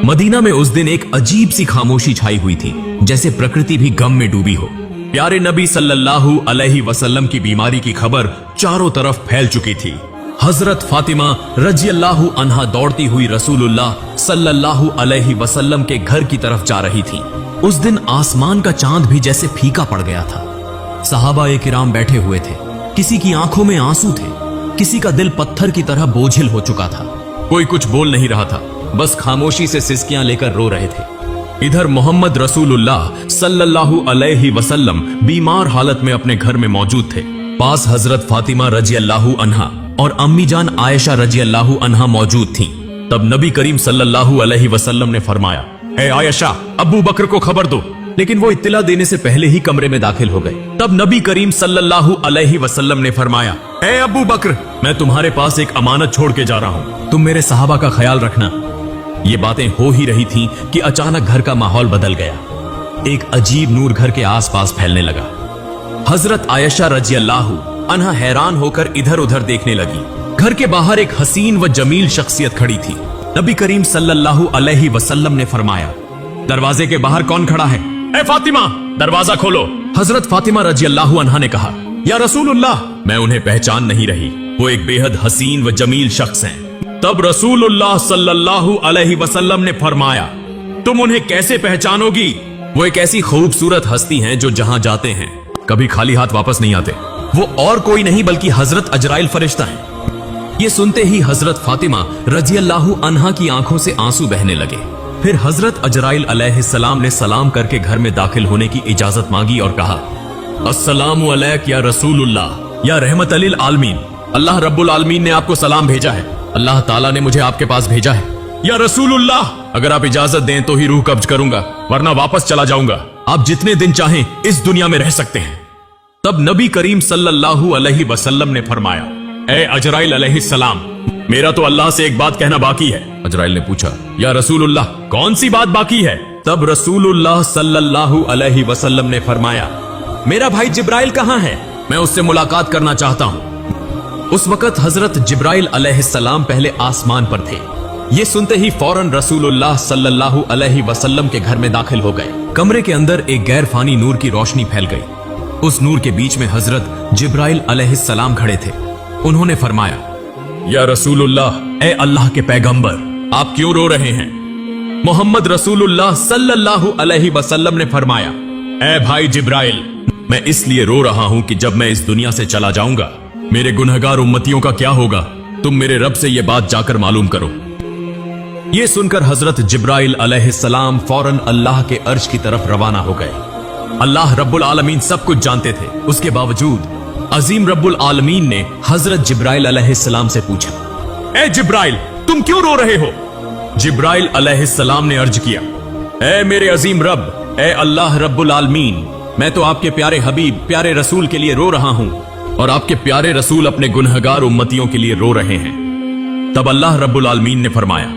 Medina में उस दिन एक अजीब सी खामोशी छाई हुई थी, जैसे प्रकृति भी गम में डूबी हो। प्यारे नबी सल्लल्लाहु अलैहि वसल्लम की बीमारी की खबर चारों तरफ फैल चुकी थी। हजरत फातिमा रजियल्लाहु अन्हा दौड़ती हुई रसूलुल्लाह सल्लल्लाहु अलैहि वसल्लम के घर की तरफ जा रही थी। उस दिन आसमान का चांद भी जैसे फीका पड़ गया था। सहाबा-ए किराम बैठे हुए थे, किसी की आंखों में आंसू थे, किसी का दिल पत्थर की तरह बोझिल हो चुका था। कोई कुछ बोल नहीं रहा था, बस खामोशी से सिसकियां लेकर रो रहे थे। इधर मोहम्मद रसूलुल्लाह सल्लल्लाहु अलैहि वसल्लम बीमार हालत में अपने घर में मौजूद थे। पास हजरत फातिमा रजियल्लाहु अन्हा और अम्मी जान आयशा रजियल्लाहु अन्हा मौजूद थीं। तब नबी करीम सल्लल्लाहु अलैहि वसल्लम ने फरमाया, ए आयशा, अबू बकर को खबर दो। लेकिन वो इत्तला देने से पहले ही कमरे में दाखिल हो गए। तब नबी करीम सल्लल्लाहु अलैहि वसल्लम ने फरमाया, ए अबू बकर, मैं तुम्हारे पास एक अमानत छोड़ के जा रहा हूँ, तुम मेरे सहाबा का ख्याल रखना। ये बातें हो ही रही थीं कि अचानक घर का माहौल बदल गया। एक अजीब नूर घर के आसपास फैलने लगा। हजरत आयशा रजियल्लाहु अन्हा हैरान होकर इधर उधर देखने लगी। घर के बाहर एक हसीन व जमील शख्सियत खड़ी थी। नबी करीम सल्लल्लाहु अलैहि वसल्लम ने फरमाया, दरवाजे के बाहर कौन खड़ा है? ए फातिमा, दरवाजा खोलो। हजरत फातिमा रजियल्लाहु अन्हा ने कहा, या रसूलुल्लाह, मैं उन्हें पहचान नहीं रही, वो एक बेहद हसीन व जमील शख्स हैं। तब रसूलुल्लाह सल्लल्लाहु अलैहि वसल्लम ने फरमाया, तुम उन्हें कैसे पहचानोगी? वो एक ऐसी खूबसूरत हस्ती हैं जो जहां जाते हैं कभी खाली हाथ वापस नहीं आते। वो और कोई नहीं बल्कि हजरत अजराइल फरिश्ता हैं। ये सुनते ही हजरत फातिमा रजियल्लाहु अन्हा की आंखों से आंसू बहने लगे। फिर हजरत अजराइल अलैहिस्सलाम ने सलाम करके घर में दाखिल होने की इजाजत मांगी और कहा, अस्सलामु अलैक या रसूलुल्लाह, या रहमत लिल आलमीन, अल्लाह रब्बुल आलमीन ने आपको सलाम भेजा है। अल्लाह ताला ने मुझे आपके पास भेजा है। या रसूलुल्लाह, अगर आप इजाजत दें तो ही रूह कब्ज करूंगा, वरना वापस चला जाऊंगा। आप जितने दिन चाहें इस दुनिया में रह सकते हैं। तब नबी करीम सल्लल्लाहु अलैहि वसल्लम ने फरमाया, ए अजराइल अलैहिस्सलाम, मेरा तो अल्लाह से एक बात कहना बाकी है। अजराइल ने पूछा, या रसूलुल्लाह, कौन सी बात बाकी है? तब रसूलुल्लाह सल्लल्लाहु अलैहि वसल्लम ने फरमाया, मेरा भाई जिब्राइल कहाँ है? मैं उससे मुलाकात करना चाहता हूँ। उस वक्त हजरत जिब्राइल अलैहिस्सलाम पहले आसमान पर थे। ये सुनते ही फौरन रसूलुल्लाह सल्लल्लाहु अलैहि वसल्लम के घर में दाखिल हो गए। कमरे के अंदर एक गैर फानी नूर की रोशनी फैल गई। उस नूर के बीच में हजरत जिब्राइल अलैहिस्सलाम खड़े थे। उन्होंने फरमाया, या रसूलुल्लाह, ए अल्लाह के पैगंबर, आप क्यों रो रहे हैं? मोहम्मद रसूलुल्लाह सल्लल्लाहु अलैहि वसल्लम ने फरमाया, ए भाई जिब्राइल, मैं इसलिए रो रहा हूं कि जब मैं इस दुनिया से चला जाऊंगा, मेरे गुनहगार उम्मतियों का क्या होगा? तुम मेरे रब से यह बात जाकर मालूम करो। यह सुनकर हजरत जिब्राइल अलैहिस्सलाम फौरन अल्लाह के अर्श की तरफ रवाना हो गए। अल्लाह रब्बुल आलमीन सब कुछ जानते थे, उसके बावजूद अजीम रब्बुल आलमीन ने हजरत जिब्राइल अलैहिस्सलाम से पूछा, ए जिब्राइल, तुम क्यों रो रहे हो? जिब्राइल अलैहिस्सलाम ने अर्ज किया, ए मेरे अजीम रब, ए अल्लाह रब्बुल आलमीन, मैं तो आपके प्यारे हबीब, प्यारे रसूल के लिए रो रहा हूं, और आपके प्यारे रसूल अपने गुनहगार उम्मतियों के लिए रो रहे हैं। तब अल्लाह रब्बुल आलमीन ने फरमाया,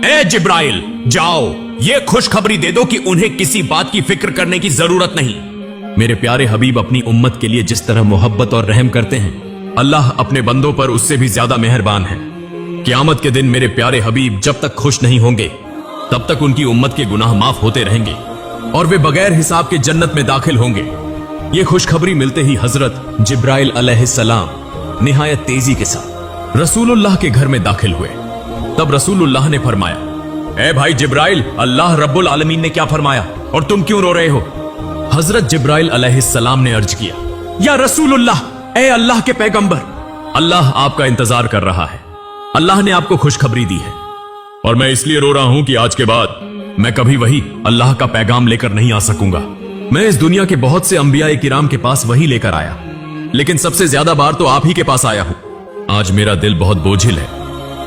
ए जिब्राइल, जाओ, ये खुशखबरी दे दो कि उन्हें किसी बात की फिक्र करने की जरूरत नहीं। मेरे प्यारे हबीब अपनी उम्मत के लिए जिस तरह मोहब्बत और रहम करते हैं, अल्लाह अपने बंदों पर उससे भी ज्यादा मेहरबान है। क़यामत के दिन मेरे प्यारे हबीब जब तक खुश नहीं होंगे, तब तक उनकी उम्मत के गुनाह माफ होते रहेंगे और वे बगैर हिसाब के जन्नत में दाखिल होंगे। ये खुशखबरी मिलते ही हजरत जिब्राइल अलैहिस्सलाम निहायत तेजी के साथ रसूलुल्लाह के घर में दाखिल हुए। तब रसूलुल्लाह ने फरमाया, ए भाई जिब्राइल, अल्लाह रब्बुल आलमीन ने क्या फरमाया और तुम क्यों रो रहे हो? हजरत जिब्राइल अलैहिस्सलाम ने अर्ज किया, या रसूलुल्लाह, ए अल्लाह के पैगंबर, अल्लाह आपका इंतजार कर रहा है। अल्लाह ने आपको खुशखबरी दी है और मैं इसलिए रो रहा हूं कि आज के बाद मैं कभी वही अल्लाह का पैगाम लेकर नहीं आ सकूंगा। मैं इस दुनिया के बहुत से अंबिया किराम के पास वही लेकर आया, लेकिन सबसे ज्यादा बार तो आप ही के पास आया हूं। आज मेरा दिल बहुत बोझिल है।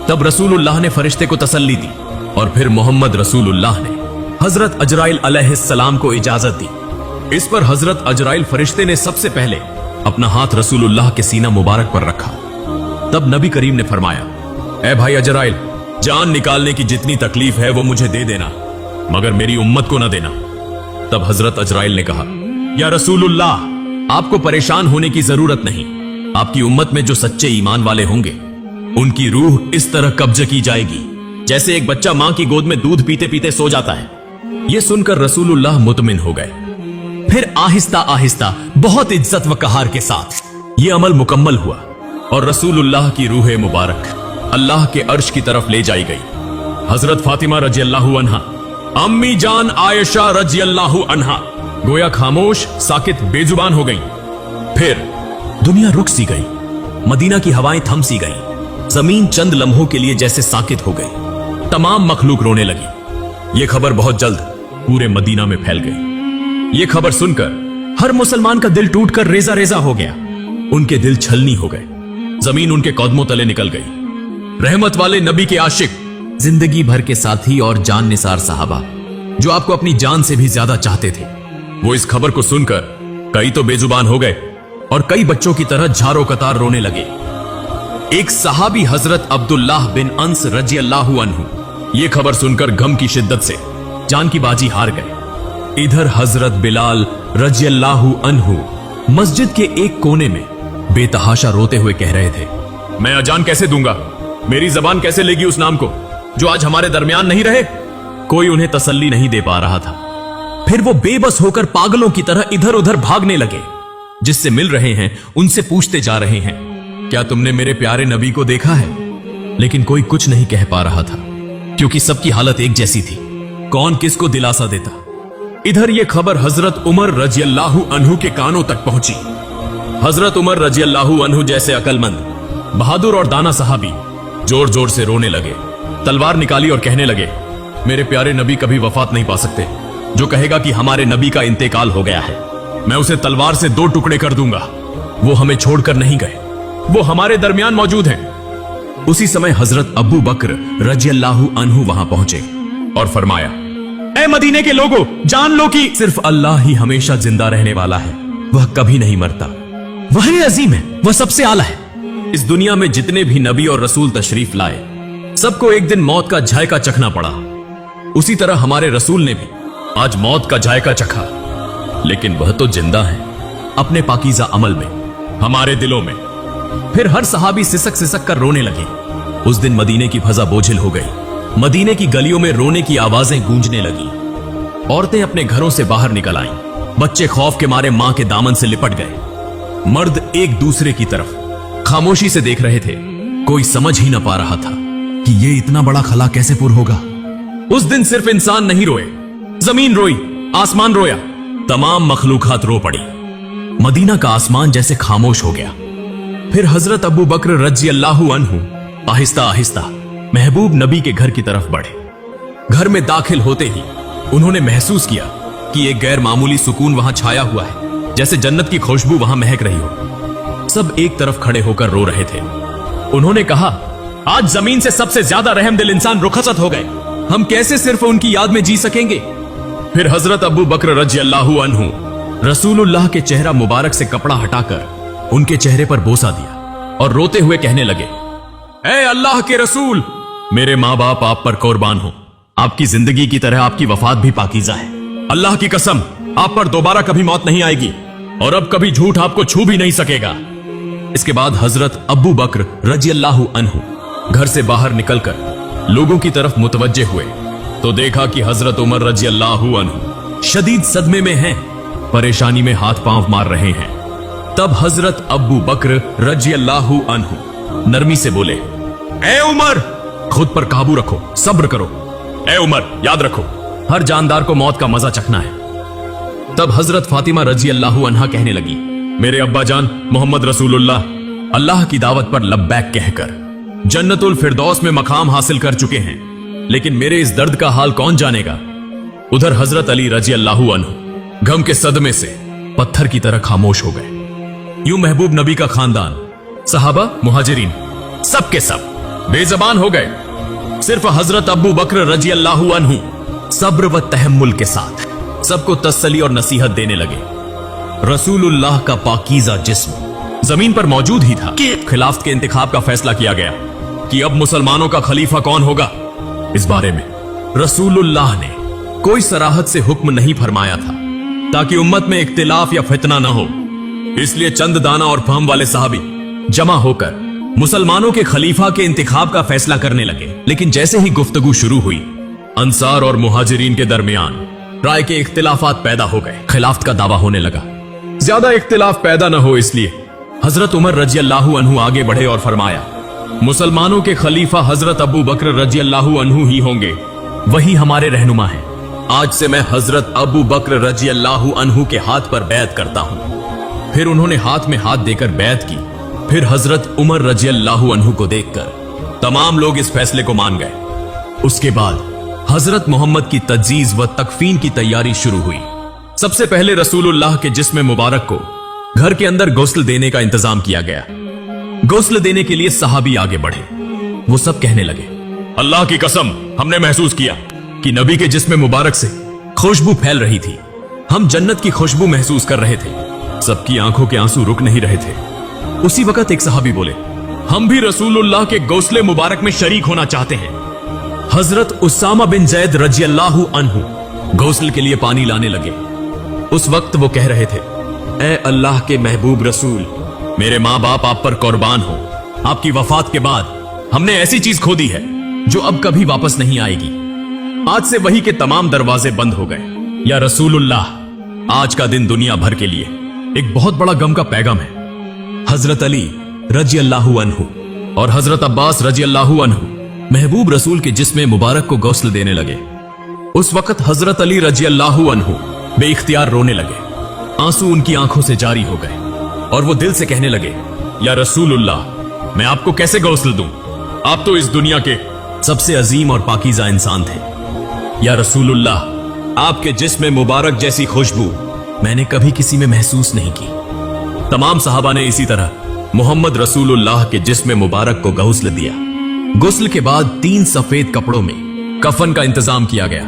तब रसूलुल्लाह ने फरिश्ते को तसल्ली दी और फिर मोहम्मद रसूलुल्लाह ने हजरत अजराइल अलैहिस्सलाम को इजाजत दी। इस पर हजरत अजराइल फरिश्ते ने सबसे पहले अपना हाथ रसूलुल्लाह के सीना मुबारक पर रखा। तब नबी करीम ने फरमाया, ए भाई अजराइल, जान निकालने की जितनी तकलीफ है वो मुझे दे देना, मगर मेरी उम्मत को न देना। तब हजरत अजराइल ने कहा, या रसूलुल्लाह, आपको परेशान होने की जरूरत नहीं। आपकी उम्मत में जो सच्चे ईमान वाले होंगे, उनकी रूह इस तरह कब्ज की जाएगी जैसे एक बच्चा मां की गोद में दूध पीते पीते सो जाता है। यह सुनकर रसूलुल्लाह मुतमिन हो गए। फिर आहिस्ता आहिस्ता बहुत इज्जत व कहार के साथ यह अमल मुकम्मल हुआ और रसूलुल्लाह की रूह मुबारक अल्लाह के अर्श की तरफ ले जाई गई। हजरत फातिमा रजी अल्लाह अन्हा, अम्मी जान आयशा रजी अल्लाह अन्हा गोया खामोश, साकित, बेजुबान हो गई। फिर दुनिया रुक सी गई, मदीना की हवाएं थम सी गई, जमीन चंद लम्हों के लिए जैसे साकित हो गई। तमाम मखलूक रोने लगी। यह खबर बहुत जल्द पूरे मदीना में फैल गई। यह खबर सुनकर हर मुसलमान का दिल टूटकर रेजा रेजा हो गया। उनके दिल छलनी हो गए, जमीन उनके कदमों तले निकल गई। रहमत वाले नबी के आशिक, जिंदगी भर के साथी और जान निसार साहबा जो आपको अपनी जान से भी ज्यादा चाहते थे, वो इस खबर को सुनकर कई तो बेजुबान हो गए और कई बच्चों की तरह झारो कतार रोने लगे। एक सहाबी हजरत अब्दुल्लाह बिन अंस रजी अल्लाह अन्हु ये खबर सुनकर गम की शिद्दत से जान की बाजी हार गए। इधर हजरत बिलाल रजी अल्लाह अन्हु मस्जिद के एक कोने में बेतहाशा रोते हुए कह रहे थे, मैं अजान कैसे दूंगा, मेरी जबान कैसे लेगी उस नाम को जो आज हमारे दरमियान नहीं रहे। कोई उन्हें तसल्ली नहीं दे पा रहा था। फिर वो बेबस होकर पागलों की तरह इधर उधर भागने लगे। जिससे मिल रहे हैं उनसे पूछते जा रहे हैं, क्या तुमने मेरे प्यारे नबी को देखा है? लेकिन कोई कुछ नहीं कह पा रहा था क्योंकि सबकी हालत एक जैसी थी। कौन किसको दिलासा देता। इधर यह खबर हजरत उमर रजी अल्लाह अन्हु के कानों तक पहुंची। हजरत उमर रजी अल्लाह अन्हु जैसे अकलमंद, बहादुर और दाना सहाबी जोर जोर से रोने लगे, तलवार निकाली और कहने लगे, मेरे प्यारे नबी कभी वफात नहीं पा सकते। जो कहेगा कि हमारे नबी का इंतेकाल हो गया है, मैं उसे तलवार से 2 टुकड़े कर दूंगा। वो हमें छोड़कर नहीं गए, वो हमारे दरमियान मौजूद हैं। उसी समय हजरत अबू बकर रजी अल्लाह अन्हु वहां पहुंचे और फरमाया, ऐ मदीने के लोगों, जान लो कि सिर्फ अल्लाह ही हमेशा जिंदा रहने वाला है, वह कभी नहीं मरता। वही अजीम है, वह सबसे आला है। इस दुनिया में जितने भी नबी और रसूल तशरीफ लाए, सबको एक दिन मौत का जायका चखना पड़ा। उसी तरह हमारे रसूल ने भी आज मौत का जायका चखा, लेकिन वह तो जिंदा है अपने पाकीज़ा अमल में, हमारे दिलों में। फिर हर सहाबी सिसक सिसक कर रोने लगे। उस दिन मदीने की फजा बोझिल हो गई। मदीने की गलियों में रोने की आवाजें गूंजने लगी। औरतें अपने घरों से बाहर निकल आईं, बच्चे खौफ के मारे मां के दामन से लिपट गए। मर्द एक दूसरे की तरफ खामोशी से देख रहे थे। कोई समझ ही ना पा रहा था कि ये इतना बड़ा खला कैसे पुर होगा। उस दिन सिर्फ इंसान नहीं रोए, जमीन रोई, आसमान रोया, तमाम मखलूकात रो पड़ी। मदीना का आसमान जैसे खामोश हो गया। फिर हजरत अबू बकर रजी अल्लाह अन्हु आहिस्ता आहिस्ता महबूब नबी के घर की तरफ बढ़े। घर में दाखिल होते ही उन्होंने महसूस किया कि एक गैर मामूली सुकून वहां छाया हुआ है, जैसे जन्नत की खुशबू वहां महक रही हो। सब एक तरफ खड़े होकर रो रहे थे। उन्होंने कहा, आज जमीन से सबसे ज्यादा रहमदिल इंसान रुखसत हो गए, हम कैसे सिर्फ उनकी याद में जी सकेंगे। फिर हजरत अबू बकर रजी अल्लाह अन्हु रसूलुल्लाह के चेहरा मुबारक से कपड़ा हटाकर उनके चेहरे पर बोसा दिया और रोते हुए कहने लगे, ऐ अल्लाह के रसूल, मेरे माँ बाप आप पर कुर्बान हो। आपकी जिंदगी की तरह आपकी वफात भी पाकीज़ा है। अल्लाह की कसम, आप पर दोबारा कभी मौत नहीं आएगी और अब कभी झूठ आपको छू भी नहीं सकेगा। इसके बाद हजरत अबू बकर रजी अल्लाह अन्हु घर से बाहर निकलकर लोगों की तरफ मुतवज्जे हुए तो देखा कि हजरत उमर रजी अल्लाह अन्हु शदीद सदमे में हैं, परेशानी में हाथ पांव मार रहे हैं। तब हजरत अबू बकर रजी अल्लाह अन्हु नरमी से बोले, ए उमर, खुद पर काबू रखो, सब्र करो। ए उमर, याद रखो, हर जानदार को मौत का मजा चखना है। तब हजरत फातिमा रजी अल्लाह अन्हा कहने लगी, मेरे अब्बा जान मोहम्मद रसूलुल्लाह अल्लाह की दावत पर लब्बैक कहकर जन्नतुल फिरदौस में मकाम हासिल कर चुके हैं, लेकिन मेरे इस दर्द का हाल कौन जानेगा। उधर हजरत अली रजी अल्लाह अन्हु गम के सदमे से पत्थर की तरह खामोश हो गए। यूं महबूब नबी का खानदान, सहाबा, मुहाजिरीन, सब के सब बेजबान हो गए। सिर्फ हजरत अबू बकर रजी अल्लाह अन्हु सब्र व तहम्मुल के साथ सबको तसल्ली और नसीहत देने लगे। रसूलुल्लाह का पाकीज़ा जिस्म जमीन पर मौजूद ही था कि खिलाफत के इंतखाब का फैसला किया गया कि अब मुसलमानों का खलीफा कौन होगा। इस बारे में रसूलुल्लाह ने कोई सराहत से हुक्म नहीं फरमाया था ताकि उम्मत में इख्तिलाफ या फितना न हो। इसलिए चंद दाना और फहम वाले साहबी जमा होकर मुसलमानों के खलीफा के इंतखाब का फैसला करने लगे। लेकिन जैसे ही गुफ्तगू शुरू हुई, अंसार और मुहाजिरीन के दरमियान राय के इख्तिलाफात पैदा हो गए। खिलाफत का दावा होने लगा। ज्यादा इख्तिलाफ पैदा न हो इसलिए हजरत उमर रजी अल्लाहु अन्हु आगे बढ़े और फरमाया, मुसलमानों के खलीफा हजरत अबू बकर रजी अल्लाहु अन्हु ही होंगे, वही हमारे रहनुमा हैं। आज से मैं हजरत अबू बकर रजी अल्लाहु अन्हु के हाथ पर बैत करता हूं। फिर उन्होंने हाथ में हाथ देकर बैत की। फिर हजरत उमर रजी अल्लाहु अन्हु को देखकर तमाम लोग इस फैसले को मान गए। उसके बाद हजरत मोहम्मद की तज्जीज व तकफीन की तैयारी शुरू हुई। सबसे पहले रसूलुल्लाह के जिस्म मुबारक को घर के अंदर गुस्ल देने का इंतजाम किया गया। गुस्ल देने के लिए सहाबी आगे बढ़े। वो सब कहने लगे, अल्लाह की कसम, हमने महसूस किया कि नबी के जिस्म मुबारक से खुशबू फैल रही थी। हम जन्नत की खुशबू महसूस कर रहे थे। सबकी आंखों के आंसू रुक नहीं रहे थे। उसी वक्त एक सहाबी बोले, हम भी रसूलुल्लाह के गौसले मुबारक में शरीक होना चाहते हैं। हजरत उसामा बिन जैद रजी अल्लाहु अन्हु गौसल के लिए पानी लाने लगे। उस वक्त वो कह रहे थे, ए अल्लाह के महबूब रसूल, मेरे माँ बाप आप पर कुर्बान हो। आपकी वफात के बाद हमने ऐसी चीज खो दी है जो अब कभी वापस नहीं आएगी। आज से वही के तमाम दरवाजे बंद हो गए। या रसूलुल्लाह, आज का दिन दुनिया भर के लिए एक बहुत बड़ा गम का पैगाम है। हजरत अली रजी अल्लाहु अन्हु और हजरत अब्बास रजी अल्लाहु अन्हु महबूब रसूल के जिस्म मुबारक को गौसल देने लगे। उस वक्त हजरत अली रजी अल्लाहु अन्हु बेइख्तियार रोने लगे। आंसू उनकी आंखों से जारी हो गए और वो दिल से कहने लगे, या रसूलुल्लाह, मैं आपको कैसे गौसल दूं? आप तो इस दुनिया के सबसे अजीम और पाकीज़ा इंसान थे। या रसूलुल्लाह, आपके जिस्म मुबारक जैसी खुशबू मैंने कभी किसी में महसूस नहीं की। तमाम सहाबा ने इसी तरह मोहम्मद रसूलुल्लाह के जिस्म मुबारक को गौसल दिया। गुस्ल के बाद 3 सफेद कपड़ों में कफन का इंतजाम किया गया।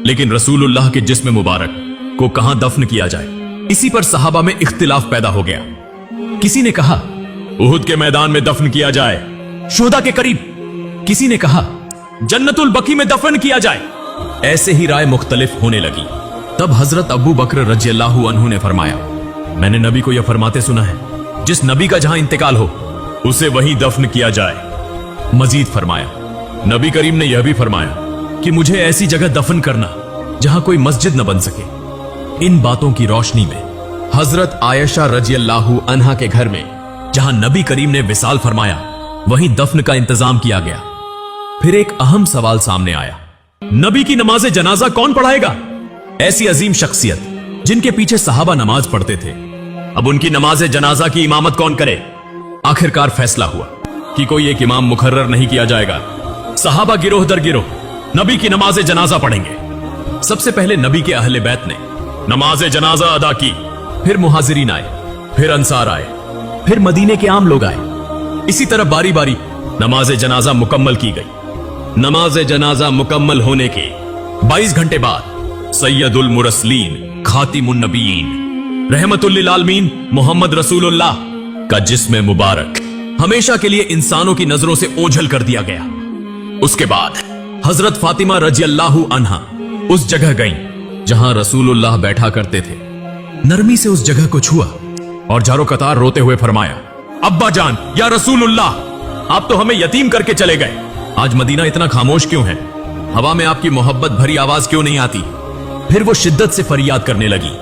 लेकिन रसूलुल्लाह के जिस्म मुबारक को कहां दफन किया जाए, इसी पर सहाबा में इख्तिलाफ पैदा हो गया। किसी ने कहा उहुद के मैदान में दफन किया जाए, शुहदा के करीब। किसी ने कहा जन्नतुल बकी में दफन किया जाए। ऐसे ही राय मुख्तलिफ होने लगी। तब हजरत अबू बकर रजी अल्लाहु अन्हु ने फरमाया, मैंने नबी को यह फरमाते सुना है, जिस नबी का जहां इंतकाल हो उसे वहीं दफन किया जाए। मजीद फरमाया, नबी करीम ने यह भी फरमाया कि मुझे ऐसी जगह दफन करना जहां कोई मस्जिद न बन सके। इन बातों की रोशनी में हजरत आयशा रजी अल्लाहु अन्हा के घर में जहां नबी करीम ने विसाल फरमाया, वहीं दफन का इंतजाम किया गया। फिर एक अहम सवाल सामने आया, नबी की नमाज जनाजा कौन पढ़ाएगा? ऐसी अजीम शख्सियत जिनके पीछे सहाबा नमाज पढ़ते थे, अब उनकी नमाज जनाजा की इमामत कौन करे? आखिरकार फैसला हुआ कि कोई एक इमाम मुकर्रर नहीं किया जाएगा। सहाबा गिरोह दर गिरोह नबी की नमाज जनाजा पढ़ेंगे। सबसे पहले नबी के अहले बैत ने नमाज जनाजा अदा की। फिर मुहाजिरीन आए, फिर अंसार आए, फिर मदीने के आम लोग आए। इसी तरह बारी बारी नमाज जनाजा मुकम्मल की गई। नमाज जनाजा मुकम्मल होने के 22 घंटे बाद सैयदुल मुरसलीन खातिमुन नबीयीन रहमतुल लिल आलमीन मोहम्मद रसूलुल्लाह का जिस्म मुबारक हमेशा के लिए इंसानों की नजरों से ओझल कर दिया गया। उसके बाद हजरत फातिमा रजी अल्लाहु अन्हा उस जगह गईं जहां रसूलुल्लाह बैठा करते थे। नरमी से उस जगह को छुआ और जारो कतार रोते हुए फरमाया, अब्बा जान, या रसूलुल्लाह, आप तो हमें यतीम करके चले गए। आज मदीना इतना खामोश क्यों है? हवा में आपकी मोहब्बत भरी आवाज क्यों नहीं आती? फिर वो शिद्दत से फरियाद करने लगी,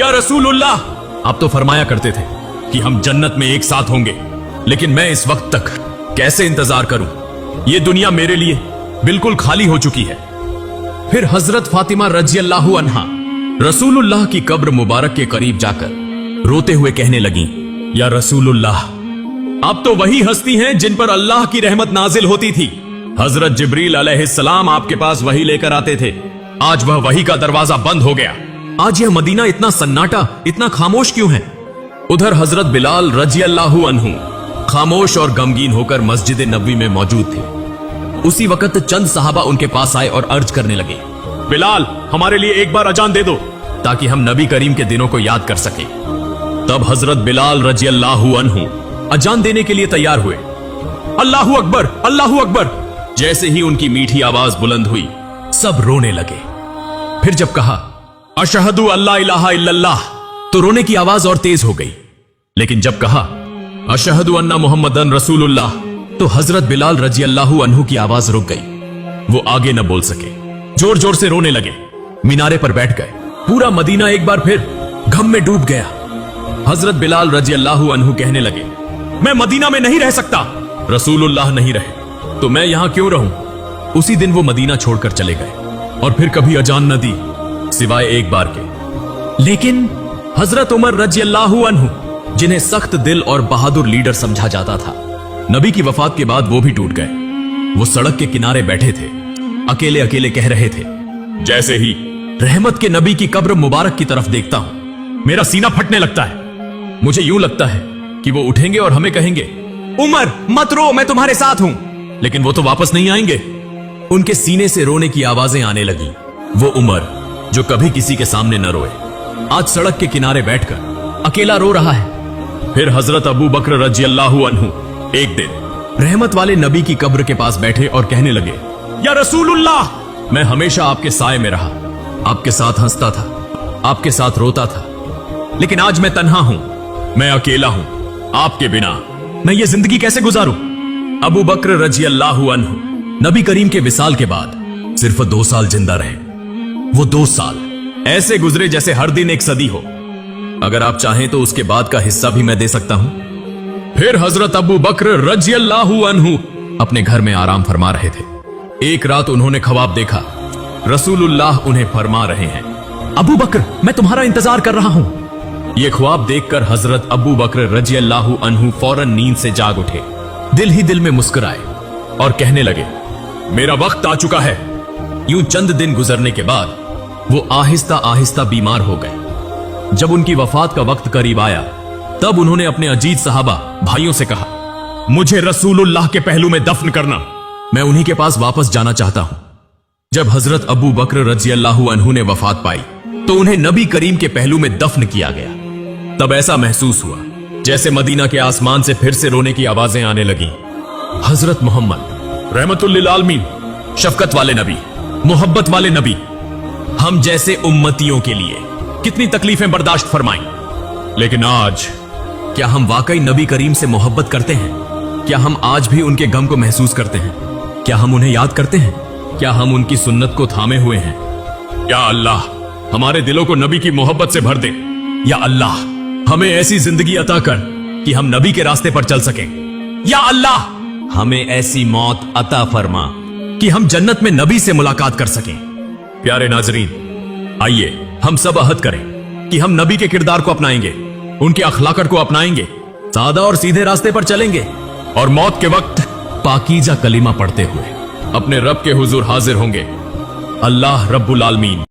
या रसूलुल्लाह, आप तो फरमाया करते थे कि हम जन्नत में एक साथ होंगे, लेकिन मैं इस वक्त तक कैसे इंतजार करूं? ये दुनिया मेरे लिए बिल्कुल खाली हो चुकी है। फिर हजरत फातिमा रजी अल्लाहु अन्हा रसूलुल्लाह की कब्र मुबारक के करीब जाकर रोते हुए कहने लगी, या रसूलुल्लाह, आप तो वही हस्ती हैं जिन पर अल्लाह की रहमत नाजिल होती थी। हजरत जिब्रील अलैहिस्सलाम आपके पास वही लेकर आते थे। आज वह वही का दरवाजा बंद हो गया। आज यह मदीना इतना सन्नाटा, इतना खामोश क्यों है? उधर हजरत बिलाल रजी अल्लाहु अन्हु खामोश और गमगीन होकर मस्जिद नबवी में मौजूद थे। उसी वक्त चंद सहाबा उनके पास आए और अर्ज करने लगे, बिलाल, हमारे लिए एक बार अजान दे दो ताकि हम नबी करीम के दिनों को याद कर सकें। तब हजरत बिलाल रजी अल्लाहु अन्हु अजान देने के लिए तैयार हुए। अल्लाहु अकबर, अल्लाहु अकबर। जैसे ही उनकी मीठी आवाज बुलंद हुई, सब रोने लगे। फिर जब कहा अशहदु अल्ला इलाहा इल्लल्लाह, तो रोने की आवाज और तेज हो गई। लेकिन जब कहा अशहदु अन्ना मुहम्मदन रसूलुल्लाह, तो हजरत बिलाल रजी अल्लाहु अन्हु की आवाज रुक गई। वो आगे न बोल सके, जोर जोर से रोने लगे। मीनारे पर बैठ गए। पूरा मदीना एक बार फिर गम में डूब गया। हजरत बिलाल रजी अल्लाहु अन्हु कहने लगे, मैं मदीना में नहीं रह सकता। रसूलुल्लाह नहीं रहे तो मैं यहां क्यों रहूं? उसी दिन वो मदीना छोड़कर चले गए और फिर कभी अजान न दी सिवाय एक बार के। लेकिन हजरत उमर रजी अल्लाहु अन्हु, जिन्हें सख्त दिल और बहादुर लीडर समझा जाता था, नबी की वफात के बाद वो भी टूट गए। वो सड़क के किनारे बैठे थे, अकेले अकेले कह रहे थे, जैसे ही रहमत के नबी की कब्र मुबारक की तरफ देखता हूं मेरा सीना फटने लगता है। मुझे यूं लगता है कि वो उठेंगे और हमें कहेंगे, उमर मत रो, मैं तुम्हारे साथ हूं। लेकिन वो तो वापस नहीं आएंगे। उनके सीने से रोने की आवाजें आने लगी। वो उमर जो कभी किसी के सामने न रोए, आज सड़क के किनारे बैठकर अकेला रो रहा है। फिर हजरत अबू बकर रजी अल्लाहु अन्हु एक दिन रहमत वाले नबी की कब्र के पास बैठे और कहने लगे, या रसूलुल्लाह, मैं हमेशा आपके साए में रहा, आपके साथ हंसता था, आपके साथ रोता था, लेकिन आज मैं तन्हा हूं, मैं अकेला हूं। आपके बिना मैं ये जिंदगी कैसे गुजारूं? अबू बकर रजी अल्लाहु अन्हु नबी करीम के विसाल के बाद सिर्फ 2 साल जिंदा रहे। वो 2 साल ऐसे गुजरे जैसे हर दिन एक सदी हो। अगर आप चाहें तो उसके बाद का हिस्सा भी मैं दे सकता हूं। फिर हजरत अबू बकर रजी अल्लाहु अन्हु अपने घर में आराम फरमा रहे थे। एक रात उन्होंने ख्वाब देखा, रसूलुल्लाह उन्हें फरमा रहे हैं, अबू बकर, मैं तुम्हारा इंतजार कर रहा हूं। यह ख्वाब देखकर हजरत अबू बकर रजी अल्लाहु अन्हु फौरन नींद से जाग उठे, दिल ही दिल में मुस्कुराए और कहने लगे, मेरा वक्त आ चुका है। यूं चंद दिन गुजरने के बाद वो आहिस्ता आहिस्ता बीमार हो गए। जब उनकी वफात का वक्त करीब आया, तब उन्होंने अपने अजीज सहाबा भाइयों से कहा, मुझे रसूलुल्लाह के पहलू में दफन करना, मैं उन्हीं के पास वापस जाना चाहता हूं। जब हजरत अबू बकर रजी अल्लाहु अन्हु ने वफात पाई तो उन्हें नबी करीम के पहलू में दफन किया गया। तब ऐसा महसूस हुआ जैसे मदीना के आसमान से फिर से रोने की आवाजें आने लगी। हजरत मोहम्मद रहमतुल लिल आलमीन, शफकत वाले नबी, मोहब्बत वाले नबी, हम जैसे उम्मतियों के लिए कितनी तकलीफें बर्दाश्त फरमाई। लेकिन आज क्या हम वाकई नबी करीम से मोहब्बत करते हैं? क्या हम आज भी उनके गम को महसूस करते हैं? क्या हम उन्हें याद करते हैं? क्या हम उनकी सुन्नत को थामे हुए हैं? या अल्लाह, हमारे दिलों को नबी की मोहब्बत से भर दे। या अल्लाह, हमें ऐसी जिंदगी अता कर कि हम नबी के रास्ते पर चल सकें। या अल्लाह, हमें ऐसी मौत अता फरमा कि हम जन्नत में नबी से मुलाकात कर सकें। प्यारे नाजरीन, आइए हम सब अहद करें कि हम नबी के किरदार को अपनाएंगे, उनके अखलाकत को अपनाएंगे, सादा और सीधे रास्ते पर चलेंगे और मौत के वक्त पाकीजा कलीमा पढ़ते हुए अपने रब के हुजूर हाजिर होंगे। अल्लाह रब्बुल आलमीन